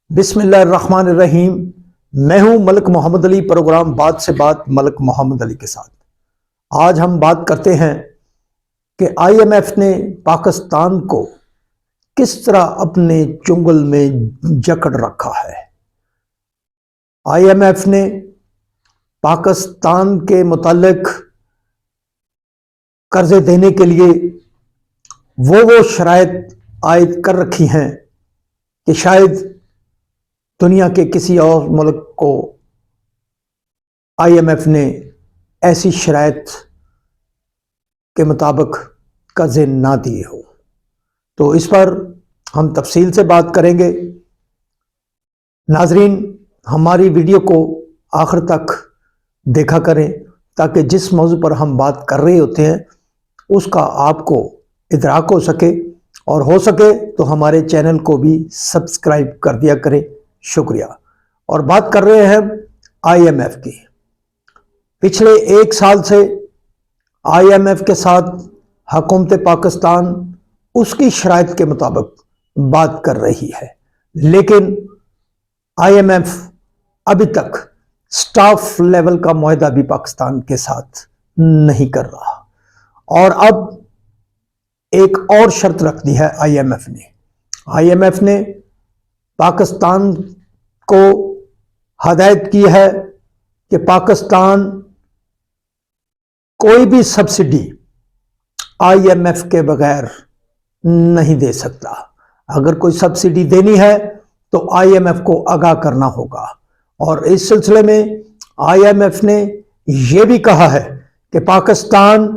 بسم اللہ الرحمن الرحیم۔ میں ہوں ملک محمد علی، پروگرام بات سے بات ملک محمد علی کے ساتھ۔ آج ہم بات کرتے ہیں کہ آئی ایم ایف نے پاکستان کو کس طرح اپنے چنگل میں جکڑ رکھا ہے۔ آئی ایم ایف نے پاکستان کے متعلق قرضے دینے کے لیے وہ شرائط عائد کر رکھی ہیں کہ شاید دنیا کے کسی اور ملک کو آئی ایم ایف نے ایسی شرائط کے مطابق قرضے نہ دیے ہو۔ تو اس پر ہم تفصیل سے بات کریں گے۔ ناظرین، ہماری ویڈیو کو آخر تک دیکھا کریں تاکہ جس موضوع پر ہم بات کر رہے ہوتے ہیں اس کا آپ کو ادراک ہو سکے، اور ہو سکے تو ہمارے چینل کو بھی سبسکرائب کر دیا کریں۔ شکریہ۔ اور بات کر رہے ہیں آئی ایم ایف کی۔ پچھلے ایک سال سے آئی ایم ایف کے ساتھ حکومت پاکستان اس کی شرائط کے مطابق بات کر رہی ہے، لیکن آئی ایم ایف ابھی تک سٹاف لیول کا معاہدہ بھی پاکستان کے ساتھ نہیں کر رہا، اور اب ایک اور شرط رکھ دی ہے آئی ایم ایف نے۔ آئی ایم ایف نے پاکستان کو ہدایت کی ہے کہ پاکستان کوئی بھی سبسڈی آئی ایم ایف کے بغیر نہیں دے سکتا۔ اگر کوئی سبسڈی دینی ہے تو آئی ایم ایف کو آگاہ کرنا ہوگا، اور اس سلسلے میں آئی ایم ایف نے یہ بھی کہا ہے کہ پاکستان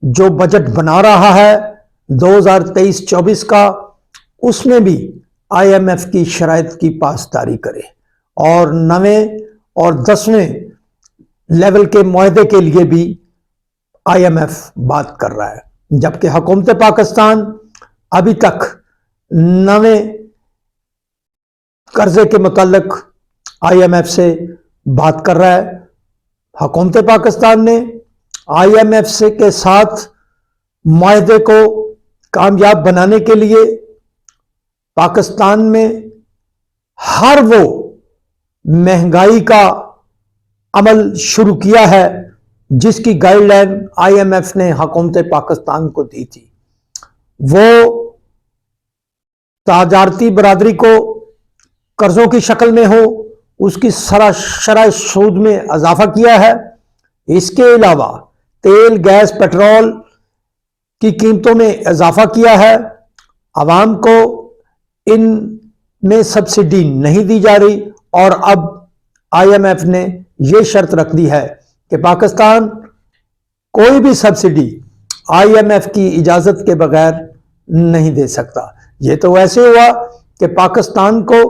جو بجٹ بنا رہا ہے 2023-24 کا، اس میں بھی آئی ایم ایف کی شرائط کی پاسداری کرے، اور 9ویں اور 10ویں لیول کے معاہدے کے لیے بھی آئی ایم ایف بات کر رہا ہے، جبکہ حکومت پاکستان ابھی تک 9ویں قرضے کے متعلق آئی ایم ایف سے بات کر رہا ہے۔ حکومت پاکستان نے آئی ایم ایف سے کے ساتھ معاہدے کو کامیاب بنانے کے لیے پاکستان میں ہر وہ مہنگائی کا عمل شروع کیا ہے جس کی guideline I M F نے حکومت پاکستان کو دی تھی۔ وہ تجارتی برادری کو قرضوں کی شکل میں ہو اس کی شرح سود میں اضافہ کیا ہے۔ اس کے علاوہ تیل، گیس، پیٹرول کی قیمتوں میں اضافہ کیا ہے۔ عوام کو ان میں سبسڈی نہیں دی جا رہی، اور اب آئی ایم ایف نے یہ شرط رکھ دی ہے کہ پاکستان کوئی بھی سبسڈی آئی ایم ایف کی اجازت کے بغیر نہیں دے سکتا۔ یہ تو ویسے ہوا کہ پاکستان کو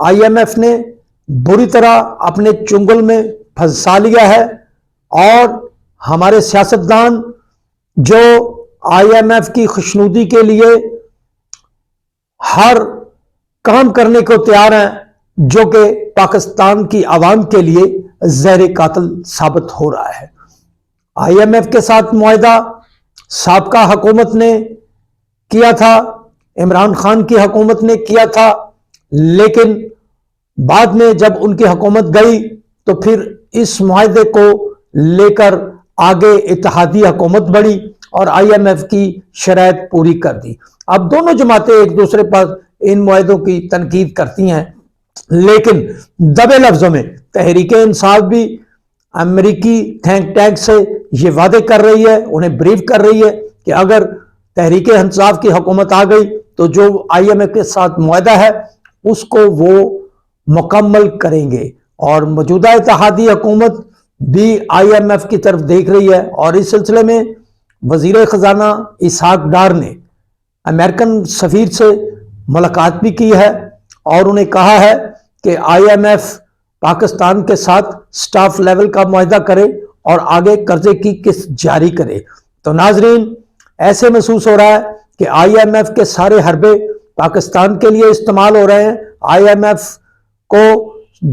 آئی ایم ایف نے بری طرح اپنے چنگل میں پھنسا لیا ہے، اور ہمارے سیاستدان جو آئی ایم ایف کی خوشنودی کے لیے ہر کام کرنے کو تیار ہیں، جو کہ پاکستان کی عوام کے لیے زہر قاتل ثابت ہو رہا ہے۔ آئی ایم ایف کے ساتھ معاہدہ سابقہ حکومت نے کیا تھا، عمران خان کی حکومت نے کیا تھا، لیکن بعد میں جب ان کی حکومت گئی تو پھر اس معاہدے کو لے کر آگے اتحادی حکومت بڑھی اور آئی ایم ایف کی شرائط پوری کر دی۔ اب دونوں جماعتیں ایک دوسرے پر ان معاہدوں کی تنقید کرتی ہیں، لیکن دبے لفظوں میں تحریک انصاف بھی امریکی تھنک ٹینک سے یہ وعدے کر رہی ہے، انہیں بریف کر رہی ہے کہ اگر تحریک انصاف کی حکومت آ گئی تو جو آئی ایم ایف کے ساتھ معاہدہ ہے اس کو وہ مکمل کریں گے، اور موجودہ اتحادی حکومت بھی آئی ایم ایف کی طرف دیکھ رہی ہے۔ اور اس سلسلے میں وزیر خزانہ اسحاق ڈار نے امریکن سفیر سے ملاقات بھی کی ہے، اور انہیں کہا ہے کہ آئی ایم ایف پاکستان کے ساتھ سٹاف لیول کا معاہدہ کرے اور آگے قرضے کی قسط جاری کرے۔ تو ناظرین، ایسے محسوس ہو رہا ہے کہ آئی ایم ایف کے سارے حربے پاکستان کے لیے استعمال ہو رہے ہیں۔ آئی ایم ایف کو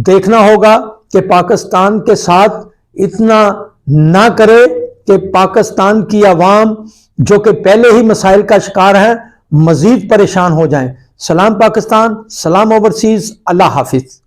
دیکھنا ہوگا کہ پاکستان کے ساتھ اتنا نہ کرے کہ پاکستان کی عوام جو کہ پہلے ہی مسائل کا شکار ہیں مزید پریشان ہو جائیں۔ سلام پاکستان، سلام اوورسیز، اللہ حافظ.